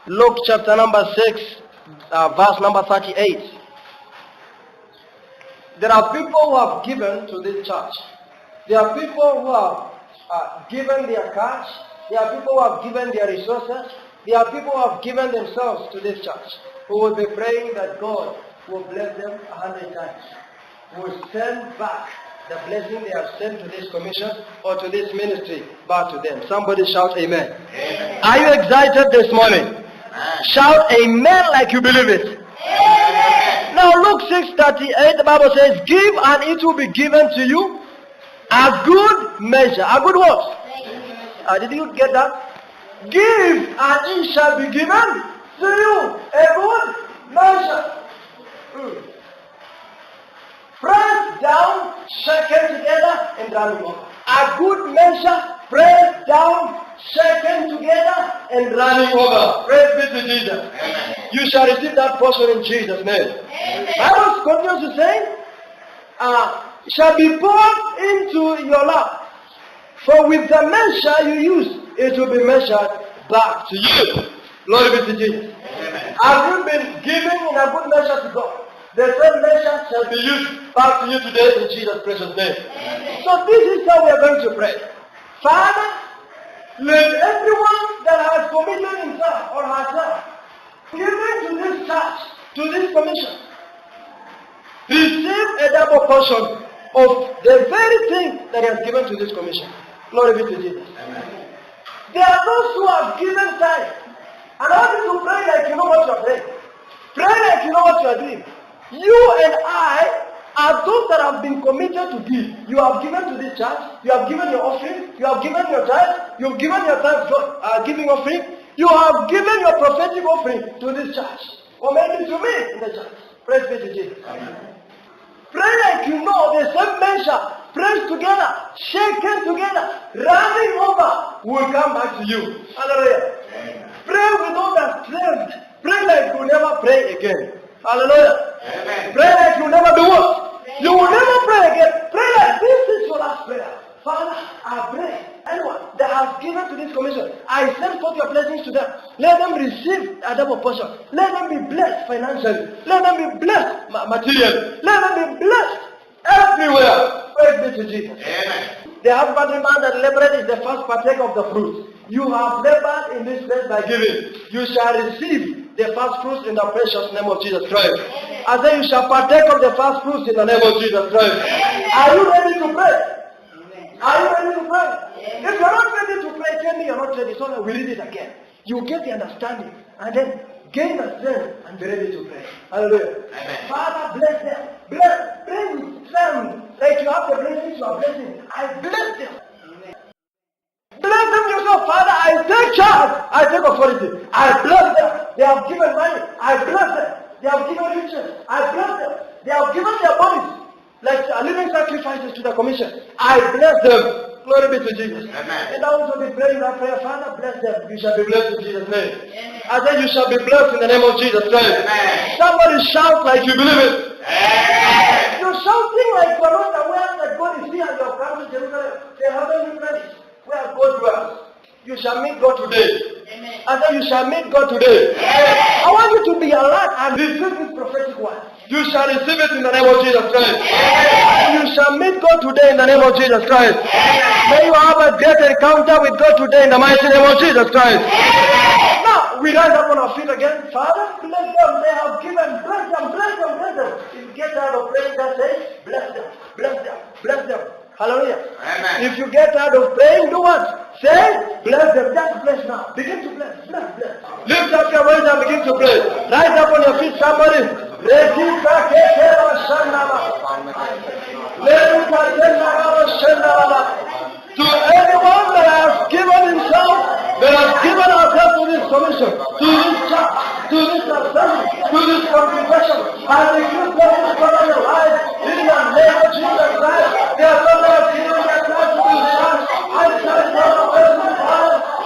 Luke chapter number 6, verse number 38. There are people who have given to this church. There are people who have given their cash. There are people who have given their resources. There are people who have given themselves to this church, who will be praying that God will bless them 100 times. Will send back the blessing they have sent to this commission or to this ministry back to them. Somebody shout amen. Amen. Are you excited this morning? Amen. Shout amen like you believe it. Amen. Now Luke 6:38, the Bible says, give and it will be given to you a good measure. A good what? Did you get that? Give and it shall be given to you a good measure. Pressed down, shaken together, and running over. A good measure, pressed down, shaken together, and running over. Praise be to Jesus. Amen. You shall receive that portion in Jesus' name. Amen. Bible continues to say, shall be poured into your lap. For with the measure you use, it will be measured back to you. Glory be to Jesus. Amen. Have you been giving in a good measure to God? The same measure shall be used back to you today in Jesus' precious name. Amen. So this is how we are going to pray. Father, let everyone that has committed himself or herself given to this church, to this commission, receive a double portion of the very thing that he has given to this commission. Glory be to Jesus. Amen. There are those who have given time. And I want you to pray like you know what you are praying. Pray like you know what you are doing. You and I are those that have been committed to give. You have given to this church. You have given your offering. You have given your tithe. You have given your tithe giving offering. You have given your prophetic offering to this church. Or maybe to me in the church. Praise be to Jesus. Amen. Pray like you know the same measure, pressed together, shaken together, running over will come back to you. Hallelujah. Amen. Pray with all that strength. Pray like you never pray again. Hallelujah. Amen. Pray like you never do what? You will never pray again. Pray like this is your last prayer. Father, I pray. Anyone that has given to this commission, I send forth your blessings to them. Let them receive a double portion. Let them be blessed financially. Let them be blessed materially. Let them be blessed everywhere. Praise be to Jesus. Amen. The husbandman that labored is the first partaker of the fruit. You have labored in this place by giving. You shall receive the first fruits in the precious name of Jesus Christ. I say you shall partake of the first fruits in the name of Jesus Christ. Are you ready to pray? Are you ready to pray? If you're not ready to pray, tell me you're not ready. So we read it again. You get the understanding and then gain the strength and be ready to pray. Hallelujah. Amen. Father, bless them. Bless. Pray with strength. Like you have the blessings you are blessing. I bless them. Bless them yourself. Father, I take charge. I take authority. I bless them. They have given money. I bless them. They have given riches. I bless them. They have given their bodies like living sacrifices to the commission. I bless them. Glory be to Jesus. Amen. And I also be praying that prayer. Father, bless them. You shall be blessed in Jesus' name. Amen. I said you shall be blessed in the name of Jesus Christ. Amen. Somebody shout like you believe it. Amen. You're shouting like you're not aware that God is here and you're coming to Jerusalem. Say, haven't you ready? Where God dwells. You shall meet God today. Amen. I said you shall meet God today. Amen. I want you to be alert and receive this prophetic word. You shall receive it in the name of Jesus Christ. Amen. You shall meet God today in the name of Jesus Christ. Amen. May you have a great encounter with God today in the mighty name of Jesus Christ. Amen. Now, we rise up on our feet again. Father, bless them. They have given. Bless them, bless them, bless them. If you get tired of praying, just say, bless them, bless them, bless them. Hallelujah. Amen. If you get tired of praying, do what? Say, bless them. Just bless now. Begin to bless, bless, bless. Lift up your voice and begin to pray. Rise up on your feet, somebody. To anyone that has given himself, that has given ourselves to this commission, to this church, to this assembly, to this congregation, and the good blessings over your life, in the name of Jesus Christ, they are not that have given their life to this church. I shall not open the heart.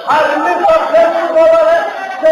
I release the blessings over it. So,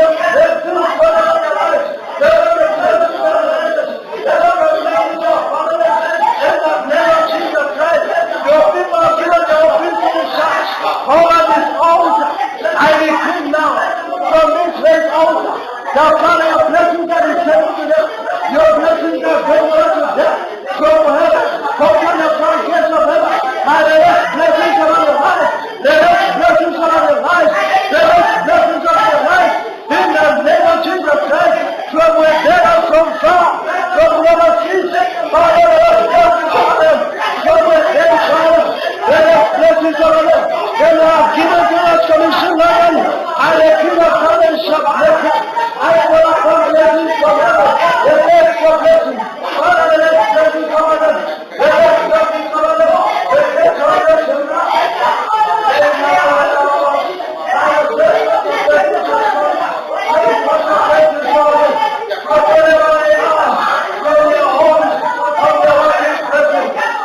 Now, Father, your blessings that is sent to them, your blessings that bring us to death, from heaven, open the floodgates of heaven, and there is blessings over your life, there is blessings over your life, there is blessings over your life, in the name of Jesus Christ, from within and from far, from overseas, Father, there is blessings over them, from within, Father, there is blessings over them, and they are given to us commission, Lord, and the King of heaven shall bless them. I will upon blessings forever. The next for blessings. Father, the next blessings over them. The next blessings over them. The next blessings over them.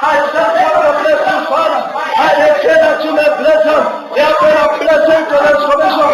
I thank you for the blessings, Father. I declare that you may bless them. They have been a blessing to this commission.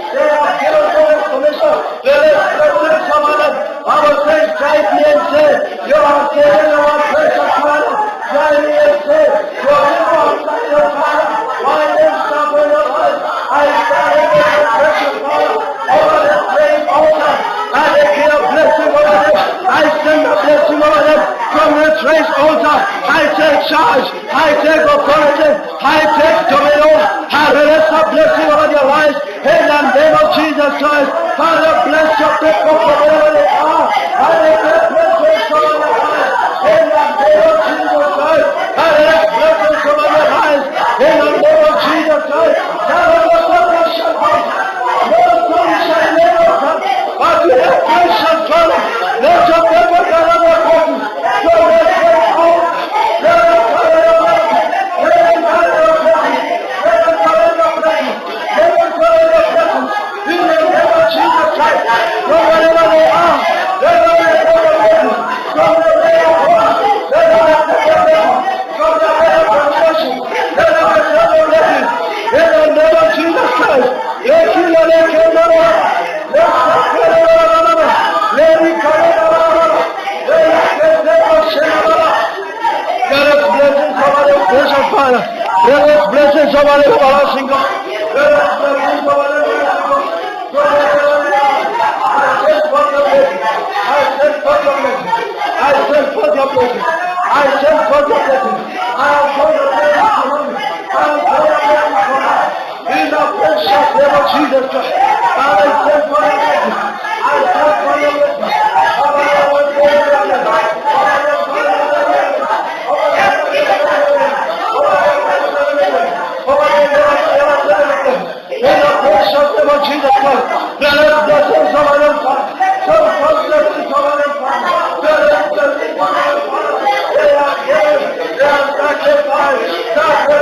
They are given to this commission. There is blessings over them. I will say, drive me and say, you are saving our precious Father. Drive me and say, you are saving your Father. Why then stop in your life? I stand in the precious Father over this great altar. I declare blessing over them. I send a blessing over them from this raised altar. I take charge. I take authority. I take dominion. I release a blessing over their lives in the name of Jesus Christ. Father, bless your people for wherever they are. I declare blessings over their lives in the name of Jesus Christ. I release blessings over their lives in the name of Jesus Christ. Father, the sun shall come. No sun shall never come. But we have precious Father. Let your people gather their forces. So let's go out. Let us gather your blessings. Let us gather your blessings. Let us gather your blessings. Let us gather your blessings. In the name of Jesus Christ. From wherever they are. Let us get your blessings. From the way of God. Let us get your blessings. From the way of confession. Let us get your blessings. In the name of Jesus Christ. Let you let it come over. Let us get it over. Let it come over. Let us get it over. Let us blessings over the precious Father. Let us blessings over the everlasting God. Let us blessings over the everlasting God. I send for your blessing. I send for your blessing. I send for your blessing. I send for your blessing. I am for your blessing for me. I am for your blessing for me. In the precious name of Jesus Christ. I send for your blessing. I send for your blessing. In the precious name of Jesus Christ, there is blessings over them, Father. Some blessings over them, Father. There is blessings over them, Father. They are given, they are sacrificed to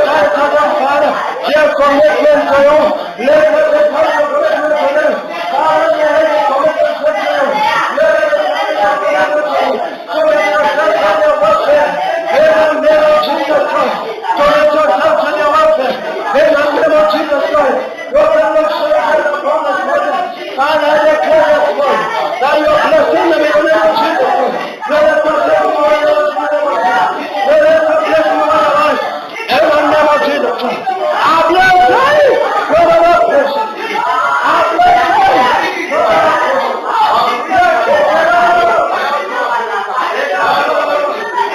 them, Father. Their commitment to you, let us be part of the commitment to them. Father, let us commitment to them. Let us be part of the commitment to them. So let yourself and your warfare. In the name of Jesus Christ. So let yourself and your warfare. In the name of Jesus Christ. Your blood shall be upon us, Mother. And I declare this one, that your blessing will be in the name of Jesus Christ. Let us bless you over the name of Jesus. Let us bless you over our lives. In the name of Jesus Christ. I bless you for the Lord bless you. I bless you for the Lord bless you.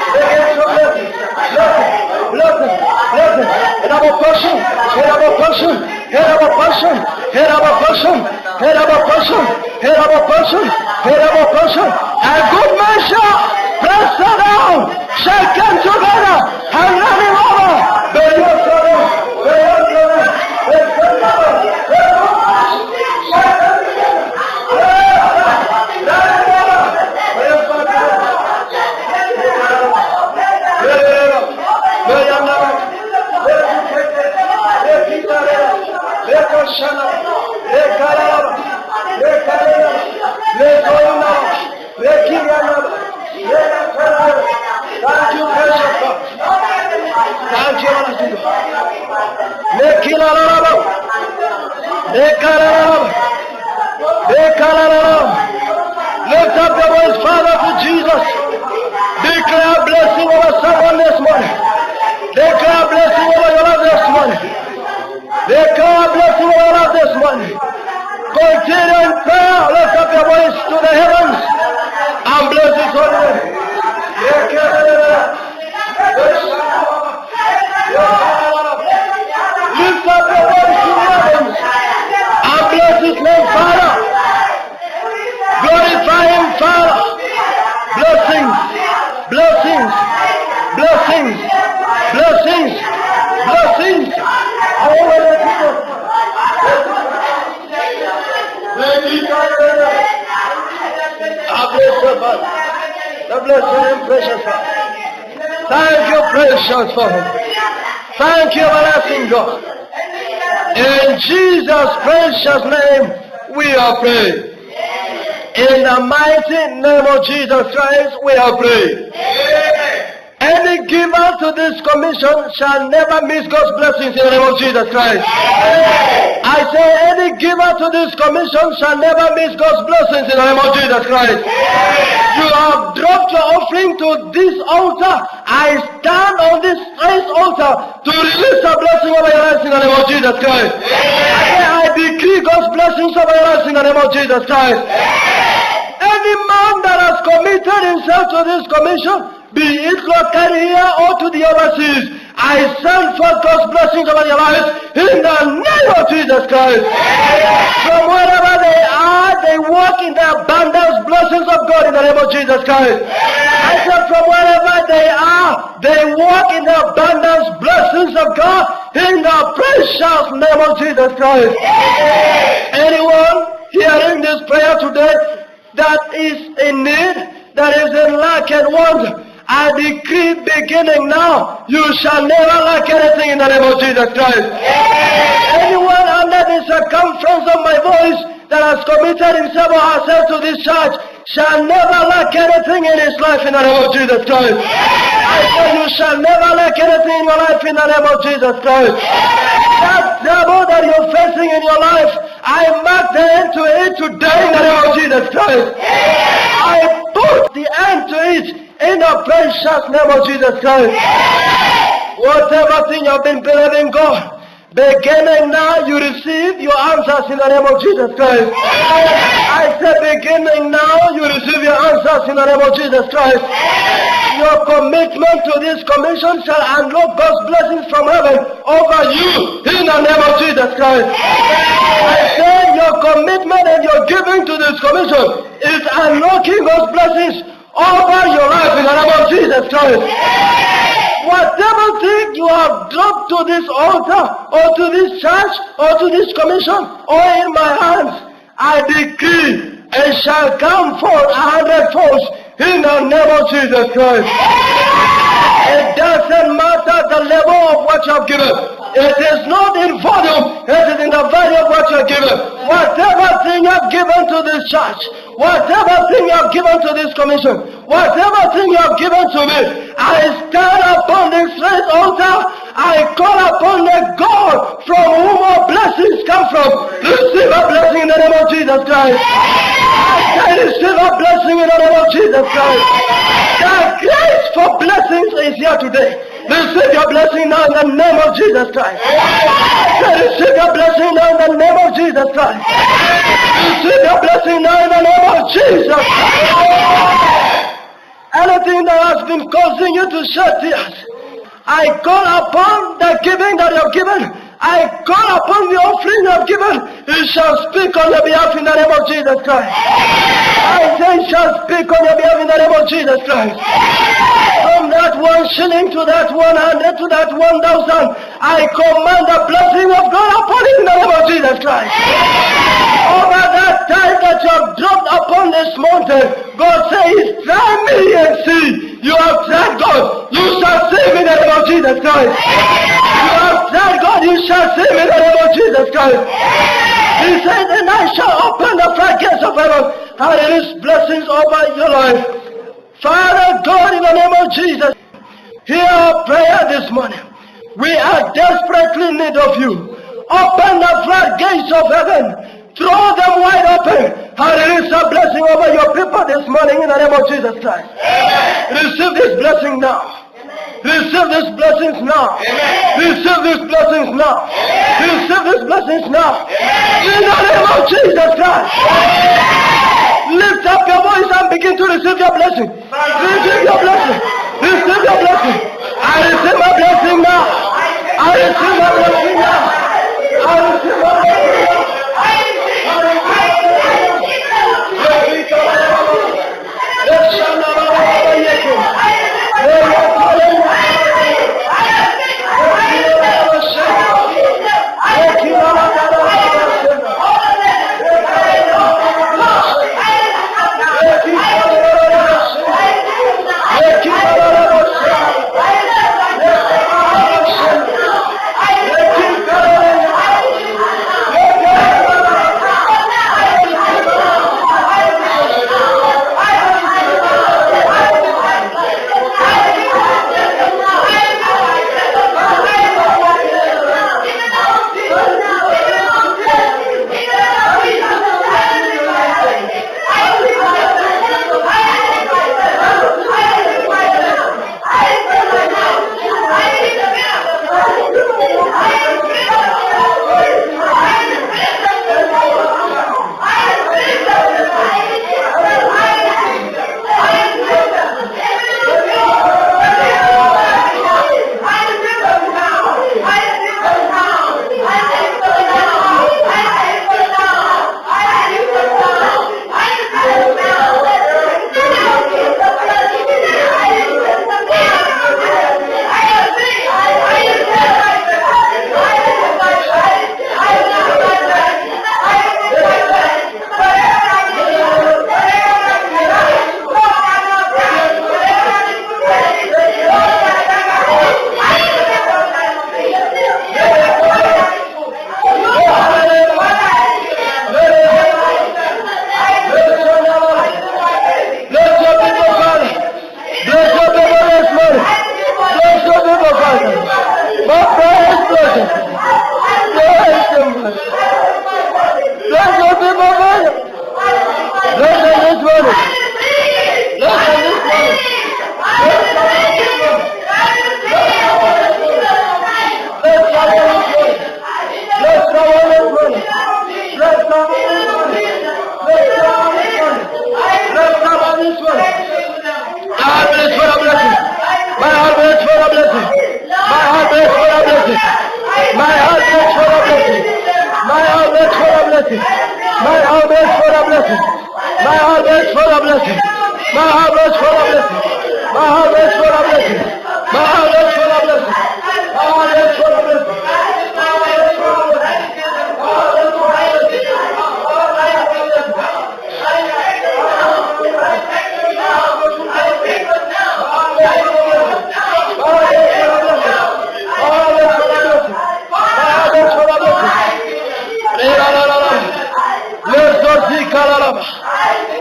Bless you for the Lord. Blessing. Head of oppression. Head of oppression. Head of oppression. Head of oppression. Head of oppression. Head of oppression. Head of oppression. And good measure. Press down. Shaken together. And running over. May your sorrow. May your sorrow. May your sorrow. Lift up your voice, Father, to Jesus. Declare blessing over someone this morning. Declare blessing over your life this morning. Declare blessing over us this morning. Continue in prayer. Lift up your voice to the heavens and bless His holy name. Lift up your voice to the heavens and bless His name, Father. Glorify Him, Father. Blessings, blessings, blessings, blessings, blessings. God bless your name, precious Father. Thank you, precious Father. Thank you, everlasting God. In Jesus' precious name, we are praying. In the mighty name of Jesus Christ, we are praying. Any giver to this commission shall never miss God's blessings in the name of Jesus Christ. I say any giver to this commission shall never miss God's blessings in the name of Jesus Christ. You have dropped your offering to this altar. I stand on this altar to release a blessing over your lives in the name of Jesus Christ. I decree God's blessings over your lives in the name of Jesus Christ. Any man that has committed himself to this commission, be it locally here or to the overseas, I send forth God's blessings over your lives in the name of Jesus Christ. From wherever they are, they walk in the abundance blessings of God in the name of Jesus Christ. I said from wherever they are, they walk in the abundance blessings of God in the precious name of Jesus Christ. Anyone hearing this prayer today that is in need, that is in lack and want, I decree beginning now, you shall never lack anything in the name of Jesus Christ. Anyone under the circumference of my voice that has committed himself or herself to this church shall never lack anything in his life in the name of Jesus Christ. I said you shall never lack anything in your life in the name of Jesus Christ. That devil that you're facing in your life, I mark the end to it today in the name of Jesus Christ. I put the end to it in the precious name of Jesus Christ. Whatever thing you've been believing God, beginning now you receive your answers in the name of Jesus Christ. I said beginning now you receive your answers in the name of Jesus Christ. Your commitment to this commission shall unlock God's blessings from heaven over you in the name of Jesus Christ. I said your commitment and your giving to this commission is unlocking God's blessings over your life in the name of Jesus Christ. Whatever thing you have dropped to this altar or to this church or to this commission or in my hands, I decree it shall come forth 100-fold in the name of Jesus Christ. It doesn't matter the level of what you have given. It is not in volume, it is in the value of what you have given. Whatever thing you have given to this church, whatever thing you have given to this commission, whatever thing you have given to me, I stand upon this great altar. I call upon the God from whom all blessings come from. Receive a blessing in the name of Jesus Christ. I receive a blessing in the name of Jesus Christ. The grace for blessings is here today. Receive your blessing now in the name of Jesus Christ. Receive your blessing now in the name of Jesus Christ. Receive your blessing now in the name of Jesus Christ. Anything that has been causing you to shed tears, I call upon the giving that you have given. I call upon the offering you have given. It shall speak on your behalf in the name of Jesus Christ. I say it shall speak on your behalf in the name of Jesus Christ. From that 1 shilling to that 100 to that 1,000, I command the blessing of God upon it in the name of Jesus Christ. Over that time that you have dropped upon this mountain, God says, try me and see. You have tried God, you shall see me in the name of Jesus Christ. You have tried God, you shall see me in the name of Jesus Christ. He said, and I shall open the floodgates of heaven and release blessings over your life. Father God, in the name of Jesus, hear our prayer this morning. We are desperately in need of you. Open the floodgates of heaven. Throw them wide open and release a blessing over your people this morning in the name of Jesus Christ. Amen. Receive this blessing now. Amen. Receive these blessings now. Amen. Receive these blessings now. Amen. Receive these blessings now. Amen. In the name of Jesus Christ. Lift up your voice and begin to receive your blessing. Receive your blessing. Receive your blessing. I receive my blessing now. I receive my blessing now. I receive my blessing now.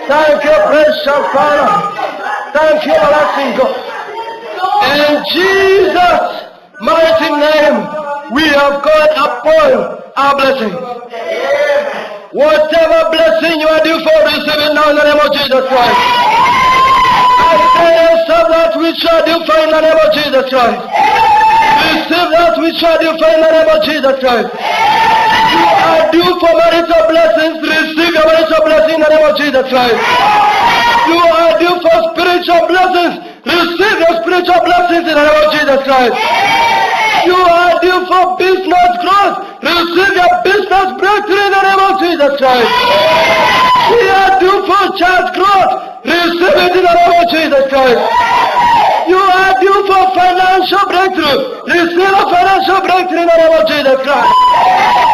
Thank you, precious Father. Thank you, everlasting God. In Jesus' mighty name, we have got upon our blessing. Whatever blessing you are due for, receive it now in the name of Jesus Christ. I say yourself that which you are due for in the name of Jesus Christ. Receive that which you are due for in the name of Jesus Christ. You are due for marital blessings. Receive your marital blessing in the name of Jesus Christ. You are due for spiritual blessings. Receive your spiritual blessings in the name of Jesus Christ. You are due for business growth. Receive your business breakthrough in the name of Jesus Christ. We are due for child growth. Receive it in the name of Jesus Christ. You are due for financial breakthrough. Receive a financial breakthrough in the name of Jesus Christ.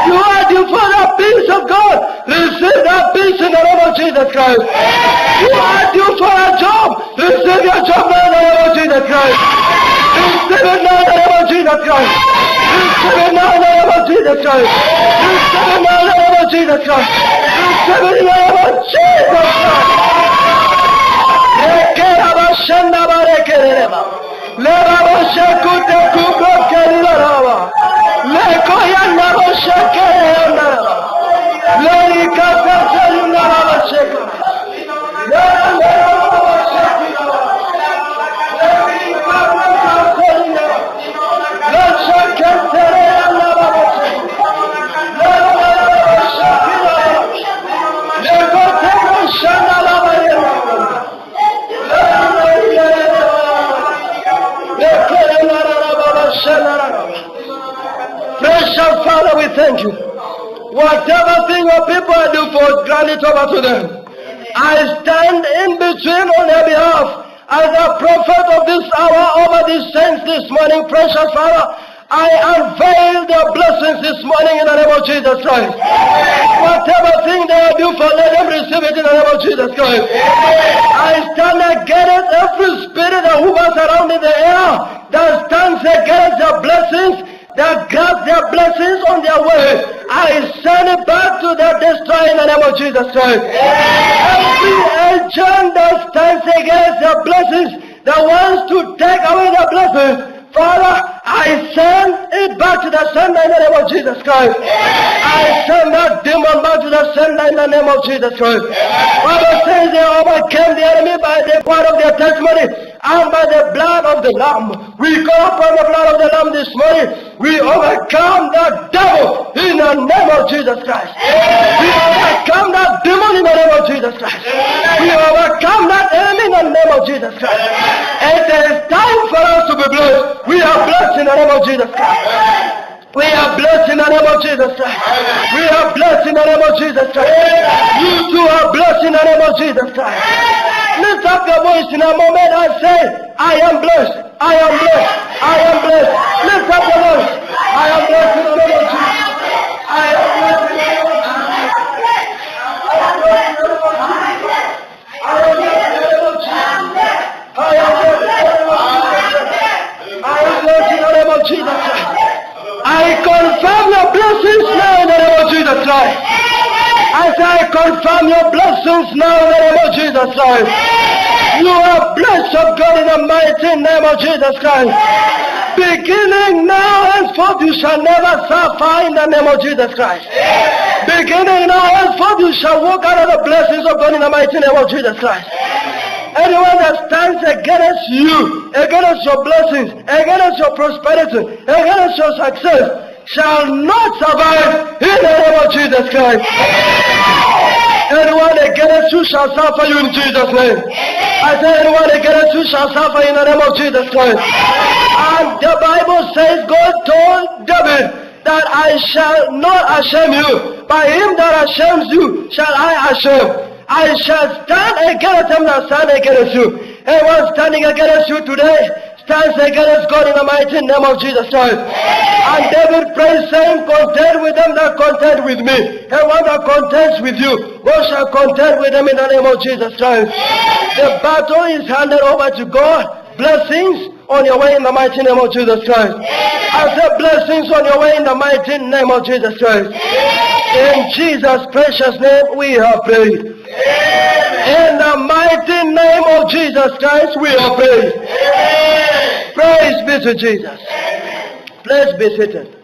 You are due for the peace of God. Receive that peace in the name of Jesus Christ. You are due for a job. Receive your job in the name of Jesus Christ. Receive it now in the name of Jesus Christ. Receive it now in the name of Jesus Christ. Receive it now in the name of Jesus Christ. Receive it in the name of Jesus Christ. thank you. Whatever thing or people I do for, grant it over to them. I stand in between on their behalf as a prophet of this hour over these saints this morning, precious Father. I unveil their blessings this morning in the name of Jesus Christ. Whatever thing they do for, let them receive it in the name of Jesus Christ. I stand against every spirit that hovers around in the air that stands against their blessings, that grabs their blessings on their way. I send it back to their destroyer in the name of Jesus Christ. Every agent that stands against their blessings, that wants to take away their blessings, Father, I send it back to the sender in the name of Jesus Christ. I send that demon back to the sender in the name of Jesus Christ. Bible says they overcame the enemy by the word of their testimony and by the blood of the Lamb. We call upon the blood of the Lamb this morning. We overcome the devil in the name of Jesus Christ. We overcome that demon in the name of Jesus Christ. We overcome that enemy in the name of Jesus Christ. It is time for us to be blessed. We are blessed in the name of Jesus Christ. We are blessed in the name of Jesus Christ. We are blessed in the name of Jesus Christ. You too are blessed in the name of Jesus Christ. Lift up your voice in a moment and say, I am blessed. I am blessed. I am blessed. Lift up your voice. I am blessed in the name of Jesus. I am blessed in the name of Jesus. I am blessed in the name of Jesus. I am blessed in the name of Jesus. I am blessed in the name of Jesus. I am blessed in the name of Jesus Christ. I confirm your blessings now in the name of Jesus Christ. I say I confirm your blessings now in the name of Jesus Christ. You are blessed of God in the mighty name of Jesus Christ. Beginning now henceforth you shall never suffer in the name of Jesus Christ. Beginning now henceforth you shall walk out of the blessings of God in the mighty name of Jesus Christ. Anyone that stands against you, against your blessings, against your prosperity, against your success, shall not survive in the name of Jesus Christ. Anyone against you shall suffer you in Jesus' name. I say anyone against you shall suffer in the name of Jesus Christ. And the Bible says God told David that I shall not ashame you. By him that ashames you shall I ashame. I shall stand against them that stand against you. Anyone standing against you today stands against God in the mighty name of Jesus Christ. And David prays saying, contend with them that contend with me. Anyone that contends with you, God shall contend with them in the name of Jesus Christ. The battle is handed over to God. Blessings on your way in the mighty name of Jesus Christ. I said blessings on your way in the mighty name of Jesus Christ. In Jesus' precious name we have prayed. In the mighty name of Jesus Christ we have prayed. Praise be to Jesus. Please be seated.